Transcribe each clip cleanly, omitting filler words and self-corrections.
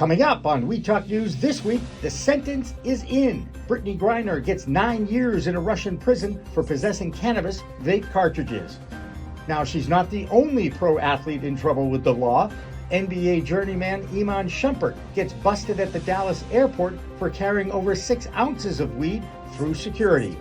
Coming up on We Talk News this week, the sentence is in. Brittney Griner gets 9 years in a Russian prison for possessing cannabis vape cartridges. Now, she's not the only pro athlete in trouble with the law. NBA journeyman Iman Shumpert gets busted at the Dallas airport for carrying over 6 ounces of weed through security.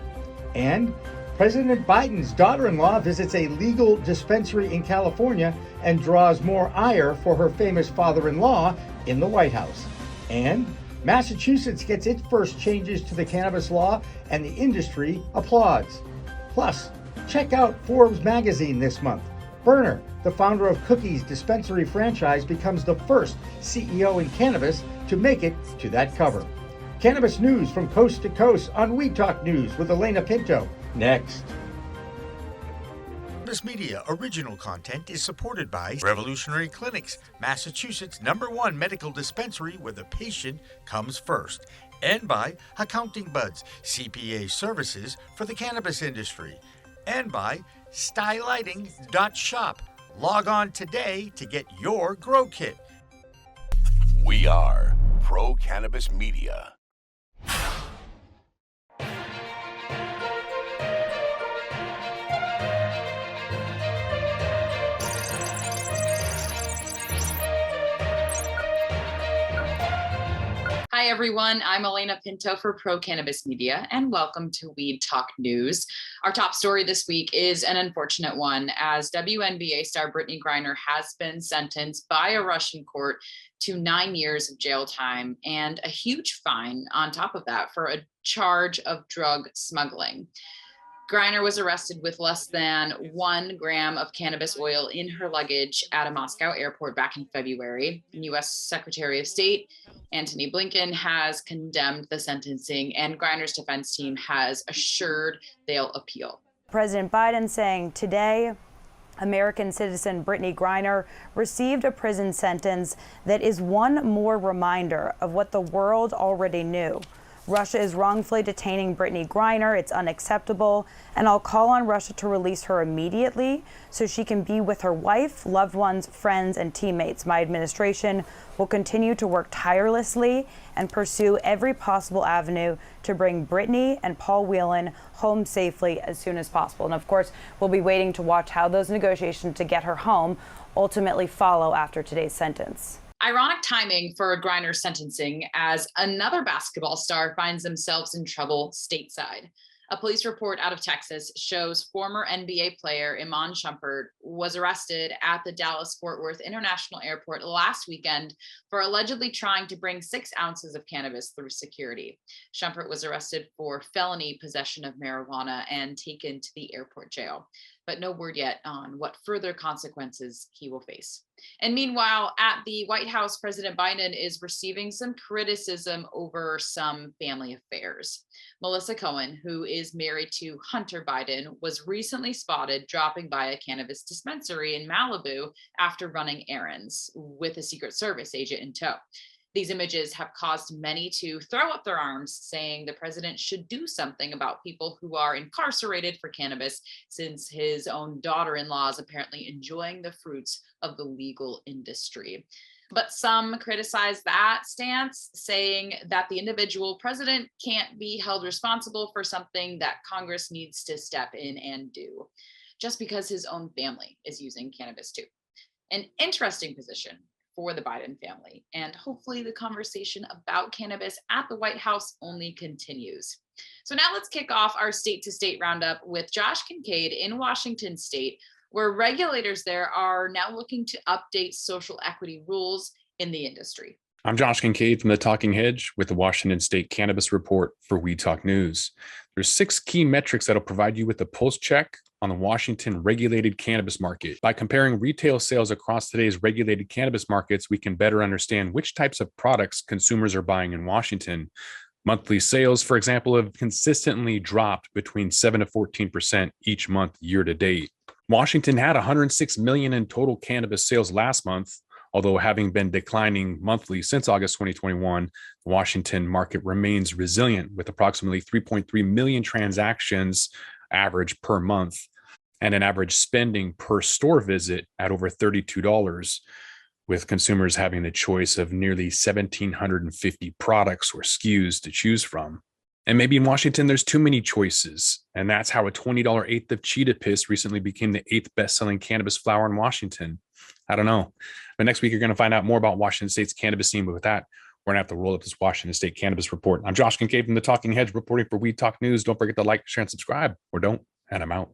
And President Biden's daughter-in-law visits a legal dispensary in California and draws more ire for her famous father-in-law in the White House. And Massachusetts gets its first changes to the cannabis law and the industry applauds. Plus, check out Forbes Magazine this month. Berner, the founder of Cookie's dispensary franchise, becomes the first CEO in cannabis to make it to that cover. Cannabis news from coast to coast on We Talk News with Alaina Pinto. Next. Cannabis Media original content is supported by Revolutionary Clinics, Massachusetts #1 medical dispensary where the patient comes first, and by Accounting Buds, CPA services for the cannabis industry, and by stylighting.shop. Log on today to get your grow kit. We are Pro Cannabis Media. Hi, everyone. I'm Alaina Pinto for Pro Cannabis Media, and welcome to Weed Talk News. Our top story this week is an unfortunate one, as WNBA star Brittney Griner has been sentenced by a Russian court to 9 years of jail time and a huge fine on top of that for a charge of drug smuggling. Griner was arrested with less than 1 gram of cannabis oil in her luggage at a Moscow airport back in February. U.S. Secretary of State Antony Blinken has condemned the sentencing, and Griner's defense team has assured they'll appeal. President Biden saying today, American citizen Brittney Griner received a prison sentence that is one more reminder of what the world already knew. Russia is wrongfully detaining Brittney Griner. It's unacceptable, and I'll call on Russia to release her immediately so she can be with her wife, loved ones, friends, and teammates. My administration will continue to work tirelessly and pursue every possible avenue to bring Brittney and Paul Whelan home safely as soon as possible. And of course, we'll be waiting to watch how those negotiations to get her home ultimately follow after today's sentence. Ironic timing for Griner's sentencing as another basketball star finds themselves in trouble stateside. A police report out of Texas shows former NBA player Iman Shumpert was arrested at the Dallas-Fort Worth International Airport last weekend for allegedly trying to bring 6 ounces of cannabis through security. Shumpert was arrested for felony possession of marijuana and taken to the airport jail, but no word yet on what further consequences he will face. And meanwhile, at the White House, President Biden is receiving some criticism over some family affairs. Melissa Cohen, who is married to Hunter Biden, was recently spotted dropping by a cannabis dispensary in Malibu after running errands with a Secret Service agent in tow. These images have caused many to throw up their arms, saying the president should do something about people who are incarcerated for cannabis, since his own daughter-in-law is apparently enjoying the fruits of the legal industry. But some criticize that stance, saying that the individual president can't be held responsible for something that Congress needs to step in and do, just because his own family is using cannabis too. An interesting position for the Biden family, and hopefully the conversation about cannabis at the White House only continues. So now let's kick off our state-to-state roundup with Josh Kincaid in Washington State, where regulators there are now looking to update social equity rules in the industry. I'm Josh Kincaid from the Talking Hedge with the Washington State Cannabis Report for We Talk News. There's 6 key metrics that'll provide you with a pulse check on the Washington regulated cannabis market. By comparing retail sales across today's regulated cannabis markets, we can better understand which types of products consumers are buying in Washington. Monthly sales, for example, have consistently dropped between 7 to 14% each month year to date. Washington had 106 million in total cannabis sales last month. Although having been declining monthly since August 2021, the Washington market remains resilient with approximately 3.3 million transactions average per month and an average spending per store visit at over $32. with consumers having the choice of nearly 1,750 products or SKUs to choose from. And maybe in Washington, there's too many choices. And that's how a $20 eighth of cheetah piss recently became the 8th best-selling cannabis flower in Washington. I don't know. But next week, you're going to find out more about Washington State's cannabis scene. But with that, we're going to have to roll up this Washington State Cannabis Report. I'm Josh Kincaid from the Talking Heads, reporting for We Talk News. Don't forget to like, share, and subscribe, or don't, and I'm out.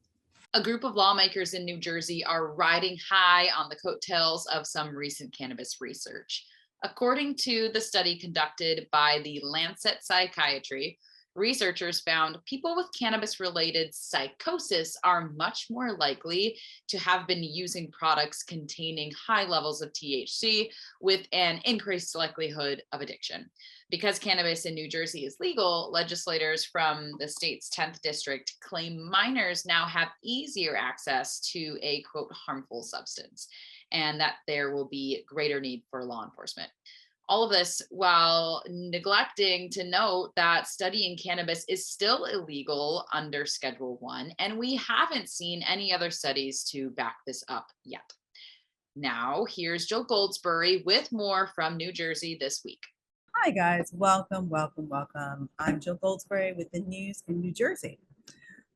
A group of lawmakers in New Jersey are riding high on the coattails of some recent cannabis research. According to the study conducted by the Lancet Psychiatry, researchers found people with cannabis-related psychosis are much more likely to have been using products containing high levels of THC with an increased likelihood of addiction. Because cannabis in New Jersey is legal, legislators from the state's 10th district claim minors now have easier access to a, quote, harmful substance, and that there will be greater need for law enforcement. All of this while neglecting to note that studying cannabis is still illegal under Schedule 1, and we haven't seen any other studies to back this up yet. Now, here's Jill Goldsberry with more from New Jersey this week. Hi guys, welcome. I'm Jill Goldsberry with the news in New Jersey.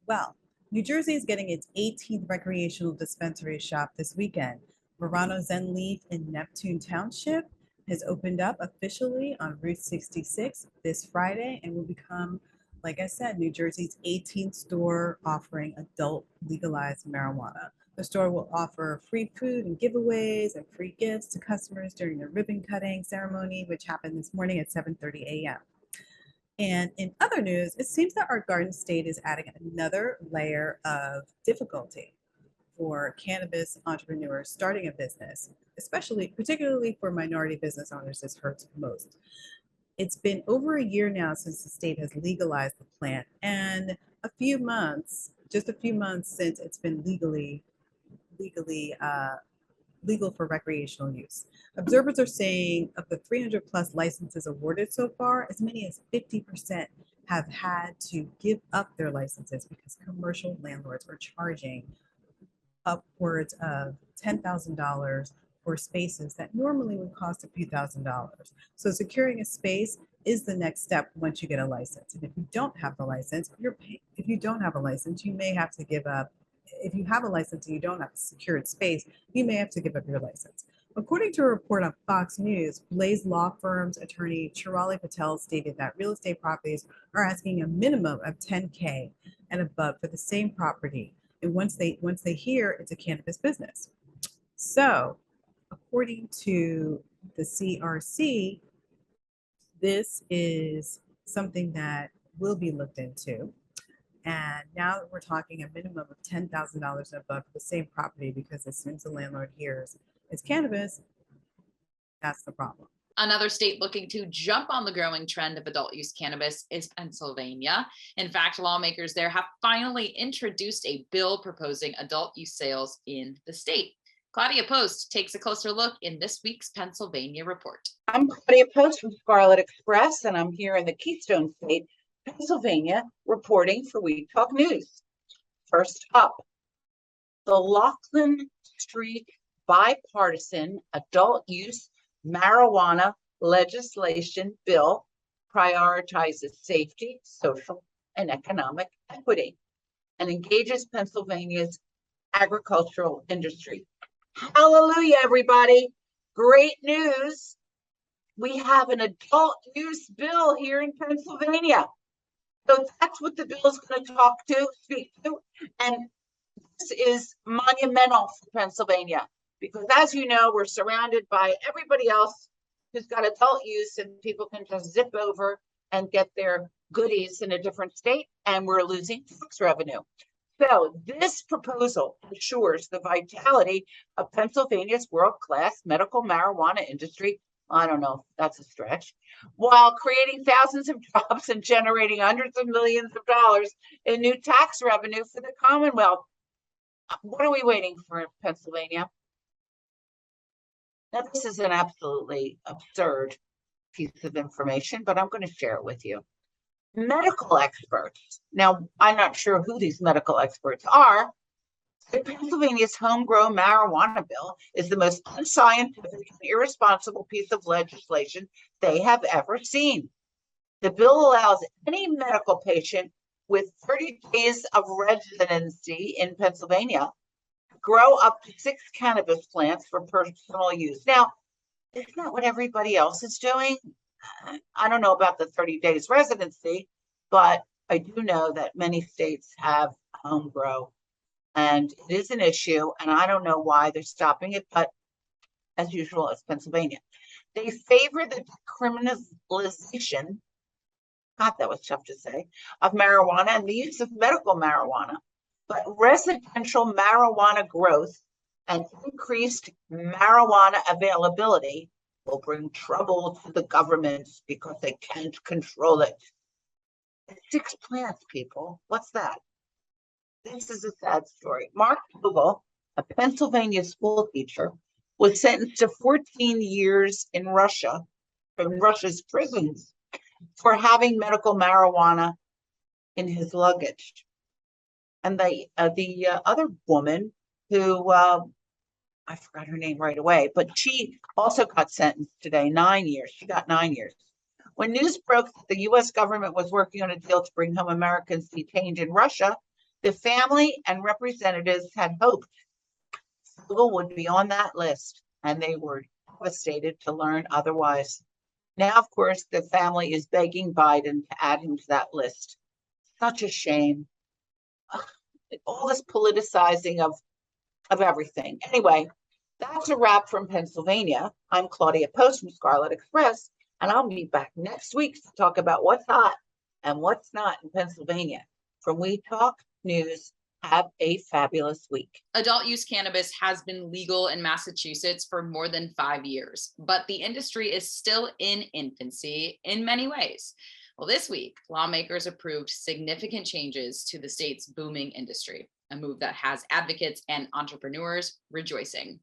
Well, New Jersey is getting its 18th recreational dispensary shop this weekend. Verano Zen Leaf in Neptune Township has opened up officially on Route 66 this Friday and will become, like I said, New Jersey's 18th store offering adult legalized marijuana. The store will offer free food and giveaways and free gifts to customers during the ribbon cutting ceremony, which happened this morning at 7:30 a.m. And in other news, it seems that our Garden State is adding another layer of difficulty for cannabis entrepreneurs starting a business, particularly for minority business owners. This hurts most. It's been over a year now since the state has legalized the plant, and just a few months since it's been legal for recreational use. Observers are saying of the 300 plus licenses awarded so far, as many as 50% have had to give up their licenses because commercial landlords are charging upwards of $10,000 for spaces that normally would cost a few $1,000s. So securing a space is the next step once you get a license. And if you don't have the license, if you don't have a license, you may have to give up. If you have a license and you don't have a secured space, you may have to give up your license. According to a report on Fox News, Blaze Law Firm's attorney Chirali Patel stated that real estate properties are asking a minimum of $10K and above for the same property. And once they hear it's a cannabis business. So, according to the CRC, this is something that will be looked into. And now that we're talking a minimum of $10,000 and above for the same property, because as soon as the landlord hears it's cannabis, that's the problem. Another state looking to jump on the growing trend of adult use cannabis is Pennsylvania. In fact, lawmakers there have finally introduced a bill proposing adult use sales in the state. Claudia Post takes a closer look in this week's Pennsylvania report. I'm Claudia Post from Scarlet Express, and I'm here in the Keystone State, Pennsylvania, reporting for We Talk News. First up, the Laughlin Street bipartisan adult use marijuana legislation bill prioritizes safety, social, and economic equity and engages Pennsylvania's agricultural industry. Hallelujah, everybody. Great news. We have an adult use bill here in Pennsylvania. So that's what the bill is going to speak to. And this is monumental for Pennsylvania because, as you know, we're surrounded by everybody else who's got adult use, and people can just zip over and get their goodies in a different state, and we're losing tax revenue. So this proposal ensures the vitality of Pennsylvania's world-class medical marijuana industry. I don't know, that's a stretch, while creating thousands of jobs and generating hundreds of millions of dollars in new tax revenue for the Commonwealth. What are we waiting for in Pennsylvania? Now, this is an absolutely absurd piece of information, but I'm going to share it with you. Medical experts. Now, I'm not sure who these medical experts are, Pennsylvania's homegrown marijuana bill is the most unscientific and irresponsible piece of legislation they have ever seen. The bill allows any medical patient with 30 days of residency in Pennsylvania to grow up to 6 cannabis plants for personal use. Now, isn't that what everybody else is doing? I don't know about the 30 days residency, but I do know that many states have home grow, and it is an issue, and I don't know why they're stopping it, but as usual, it's Pennsylvania. They favor the decriminalization, God, that was tough to say, of marijuana and the use of medical marijuana, but residential marijuana growth and increased marijuana availability will bring trouble to the government because they can't control it. 6 plants, people. What's that? This is a sad story. Mark Vogel, a Pennsylvania school teacher, was sentenced to 14 years in Russia, from Russia's prisons, for having medical marijuana in his luggage. And the other woman who, I forgot her name right away, but she also got sentenced today, 9 years. She got 9 years. When news broke that the U.S. government was working on a deal to bring home Americans detained in Russia, the family and representatives had hoped Google would be on that list, and they were devastated to learn otherwise. Now, of course, the family is begging Biden to add him to that list. Such a shame. All this politicizing of everything. Anyway, that's a wrap from Pennsylvania. I'm Claudia Post from Scarlet Express, and I'll be back next week to talk about what's hot and what's not in Pennsylvania. From We Talk News, have a fabulous week. Adult use cannabis has been legal in Massachusetts for more than 5 years, but the industry is still in infancy in many ways. Well, this week, lawmakers approved significant changes to the state's booming industry, a move that has advocates and entrepreneurs rejoicing.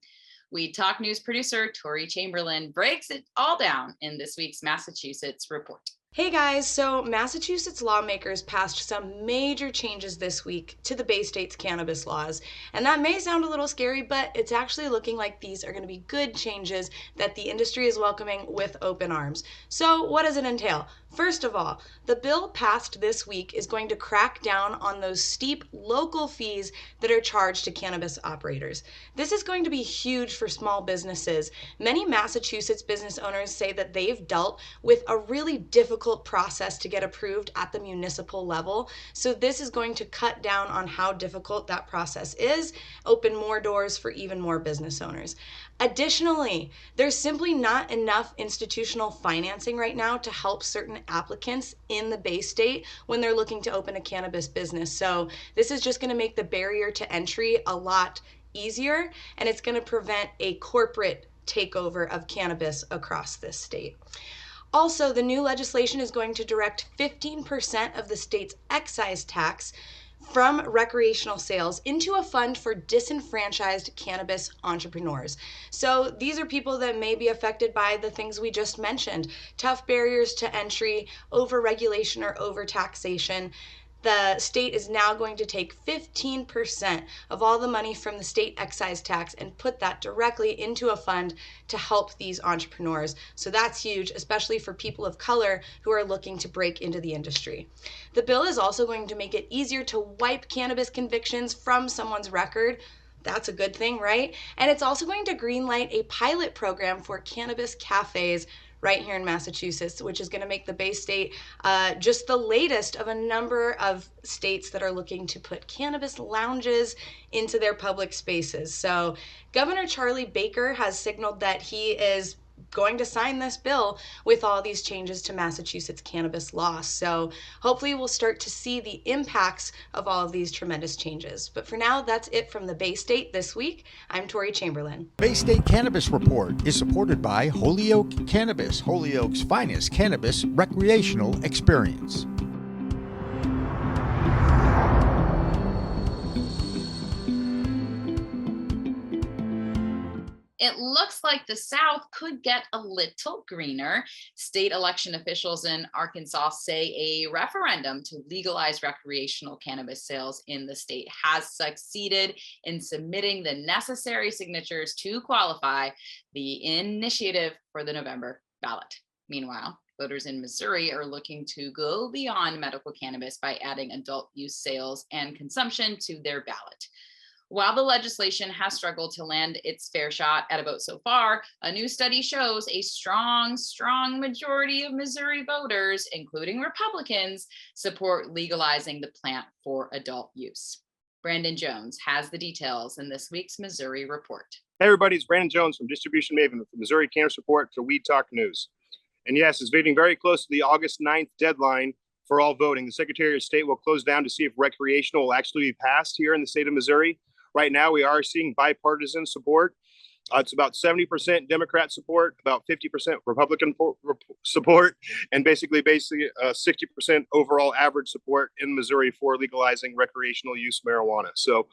We Talk News producer Tori Chamberlain breaks it all down in this week's Massachusetts report. Hey guys, so Massachusetts lawmakers passed some major changes this week to the Bay State's cannabis laws. And that may sound a little scary, but it's actually looking like these are going to be good changes that the industry is welcoming with open arms. So what does it entail? First of all, the bill passed this week is going to crack down on those steep local fees that are charged to cannabis operators. This is going to be huge for small businesses. Many Massachusetts business owners say that they've dealt with a really difficult process to get approved at the municipal level. So this is going to cut down on how difficult that process is, open more doors for even more business owners. Additionally, there's simply not enough institutional financing right now to help certain applicants in the Bay State when they're looking to open a cannabis business. So this is just going to make the barrier to entry a lot easier, and it's going to prevent a corporate takeover of cannabis across this state. Also, the new legislation is going to direct 15% of the state's excise tax from recreational sales into a fund for disenfranchised cannabis entrepreneurs. So these are people that may be affected by the things we just mentioned: tough barriers to entry, over-regulation or over-taxation. The state is now going to take 15% of all the money from the state excise tax and put that directly into a fund to help these entrepreneurs. So that's huge, especially for people of color who are looking to break into the industry. The bill is also going to make it easier to wipe cannabis convictions from someone's record. That's a good thing, right? And it's also going to greenlight a pilot program for cannabis cafes right here in Massachusetts, which is going to make the Bay State just the latest of a number of states that are looking to put cannabis lounges into their public spaces. So Governor Charlie Baker has signaled that he is going to sign this bill with all these changes to Massachusetts cannabis law. So hopefully we'll start to see the impacts of all of these tremendous changes. But for now, that's it from the Bay State this week. I'm Tori Chamberlain. Bay State Cannabis Report is supported by Holyoke Cannabis, Holyoke's finest cannabis recreational experience. It looks like the South could get a little greener. State election officials in Arkansas say a referendum to legalize recreational cannabis sales in the state has succeeded in submitting the necessary signatures to qualify the initiative for the November ballot. Meanwhile, voters in Missouri are looking to go beyond medical cannabis by adding adult use sales and consumption to their ballot. While the legislation has struggled to land its fair shot at a vote so far, a new study shows a strong majority of Missouri voters, including Republicans, support legalizing the plant for adult use. Brandon Jones has the details in this week's Missouri Report. Hey everybody, it's Brandon Jones from Distribution Maven with the Missouri Cannabis Report for Weed Talk News. And yes, it's getting very close to the August 9th deadline for all voting. The Secretary of State will close down to see if recreational will actually be passed here in the state of Missouri. Right now, we are seeing bipartisan support. It's about 70% Democrat support, about 50% Republican support, and basically 60% overall average support in Missouri for legalizing recreational use marijuana. So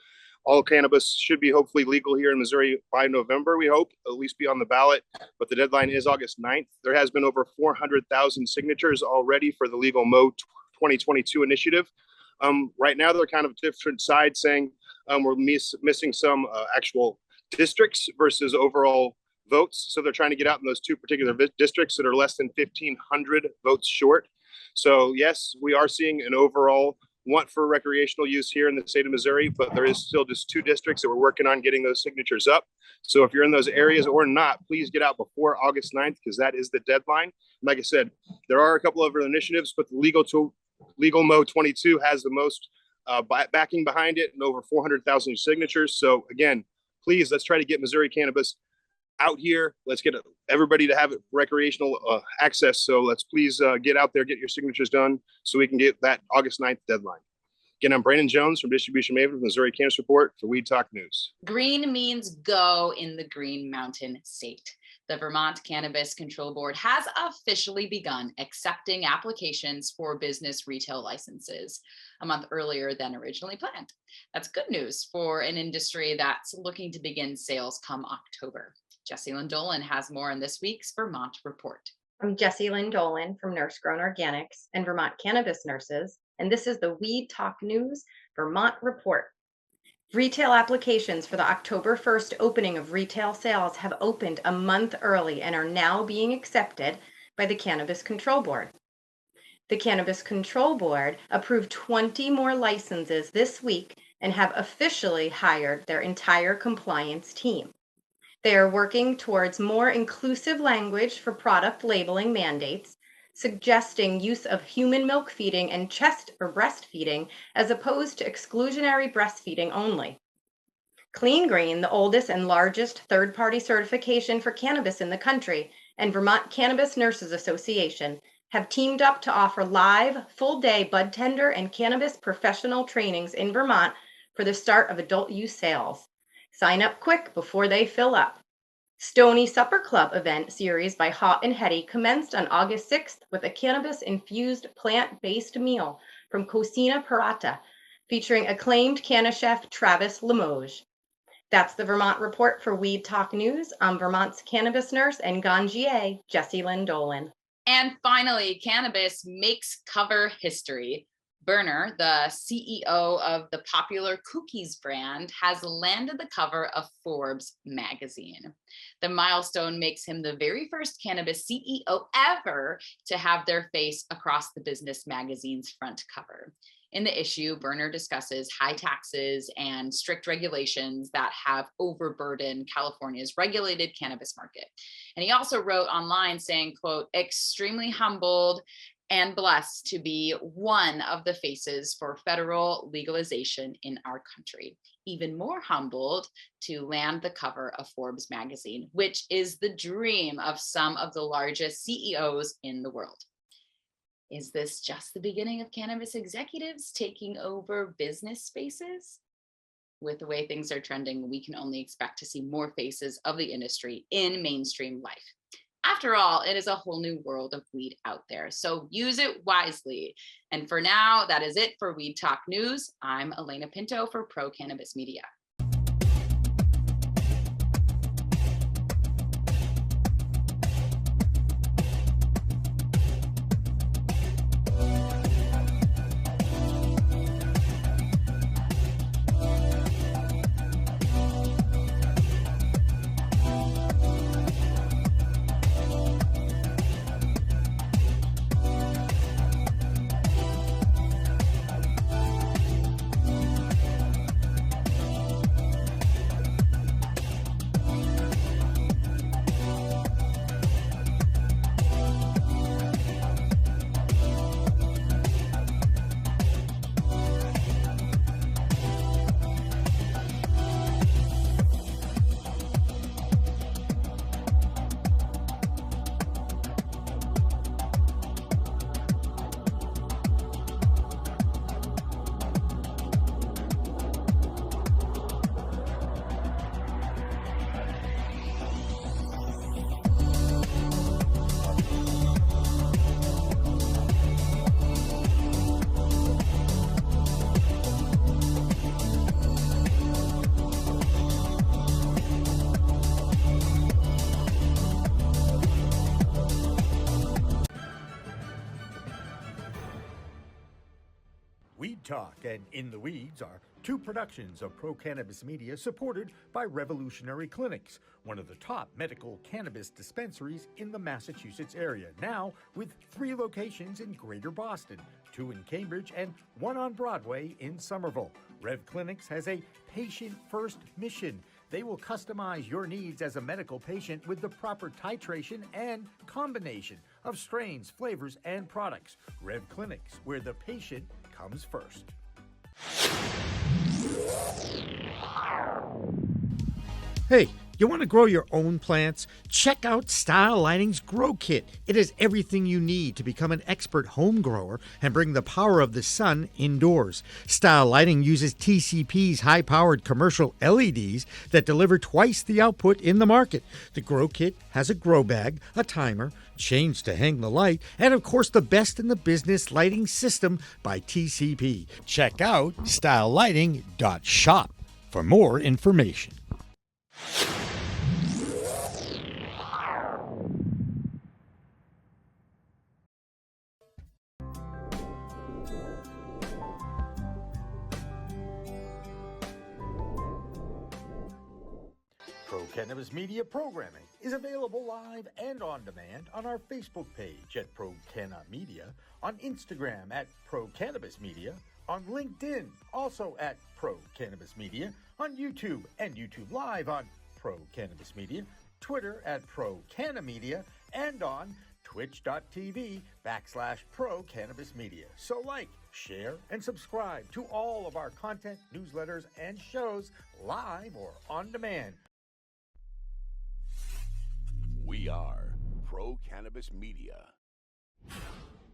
all cannabis should be hopefully legal here in Missouri by November, we hope, at least be on the ballot. But the deadline is August 9th. There has been over 400,000 signatures already for the Legal Mo 2022 initiative. Right now, they're kind of different sides saying we're missing some actual districts versus overall votes. So they're trying to get out in those two particular districts that are less than 1,500 votes short. So yes, we are seeing an overall want for recreational use here in the state of Missouri, but there is still just two districts that we're working on getting those signatures up. So if you're in those areas or not, please get out before August 9th because that is the deadline. Like I said, there are a couple of other initiatives, but the Legal Mo 22 has the most backing behind it and over 400,000 signatures. So again, please, let's try to get Missouri cannabis out here. Let's get everybody to have recreational access. So let's please get out there, get your signatures done so we can get that August 9th deadline. Again, I'm Brandon Jones from Distribution Maven with Missouri Cannabis Report for Weed Talk News. Green means go in the Green Mountain State. The Vermont Cannabis Control Board has officially begun accepting applications for business retail licenses a month earlier than originally planned. That's good news for an industry that's looking to begin sales come October. Jessie Lynn Dolan has more in this week's Vermont Report. I'm Jessie Lynn Dolan from Nurse Grown Organics and Vermont Cannabis Nurses, and this is the Weed Talk News Vermont Report. Retail applications for the October 1st opening of retail sales have opened a month early and are now being accepted by the Cannabis Control Board. The Cannabis Control Board approved 20 more licenses this week and have officially hired their entire compliance team. They are working towards more inclusive language for product labeling mandates, suggesting use of human milk feeding and chest or breastfeeding as opposed to exclusionary breastfeeding only. Clean Green, the oldest and largest third-party certification for cannabis in the country, and Vermont Cannabis Nurses Association have teamed up to offer live, full-day bud tender and cannabis professional trainings in Vermont for the start of adult use sales. Sign up quick before they fill up. Stony Supper Club event series by Hot and Hetty commenced on August 6th with a cannabis-infused plant-based meal from Cocina Parata, featuring acclaimed canna chef Travis Limoges. That's the Vermont Report for Weed Talk News. I'm Vermont's cannabis nurse and ganjier, Jessie Lynn Dolan. And finally, cannabis makes cover history. Berner, the CEO of the popular cookies brand, has landed the cover of Forbes Magazine. The milestone makes him the very first cannabis CEO ever to have their face across the business magazine's front cover. In the issue, Berner discusses high taxes and strict regulations that have overburdened California's regulated cannabis market. And he also wrote online saying, quote, extremely humbled and blessed to be one of the faces for federal legalization in our country. Even more humbled to land the cover of Forbes magazine, which is the dream of some of the largest CEOs in the world. Is this just the beginning of cannabis executives taking over business spaces? With the way things are trending, we can only expect to see more faces of the industry in mainstream life. After all, it is a whole new world of weed out there, so use it wisely. And for now, that is it for Weed Talk News. I'm Alaina Pinto for Pro Cannabis Media. Weed Talk and In the Weeds are two productions of Pro Cannabis Media supported by Revolutionary Clinics, one of the top medical cannabis dispensaries in the Massachusetts area, now with 3 locations in Greater Boston, 2 in Cambridge and 1 on Broadway in Somerville. Rev Clinics has a patient-first mission. They will customize your needs as a medical patient with the proper titration and combination of strains, flavors, and products. Rev Clinics, where the patient comes first. Hey, you want to grow your own plants? Check out Style Lighting's Grow Kit. It has everything you need to become an expert home grower and bring the power of the sun indoors. Style Lighting uses TCP's high-powered commercial LEDs that deliver twice the output in the market. The Grow Kit has a grow bag, a timer, chains to hang the light, and of course the best in the business lighting system by TCP. Check out stylelighting.shop for more information. Pro Cannabis Media programming is available live and on demand on our Facebook page at Pro Canna Media, on Instagram at Pro Cannabis Media, on LinkedIn also at Pro Cannabis Media, on YouTube and YouTube Live on Pro Cannabis Media, Twitter at Pro Canna Media, and on twitch.tv/Pro Cannabis Media. So like, share, and subscribe to all of our content, newsletters, and shows live or on demand. We are Pro Cannabis Media.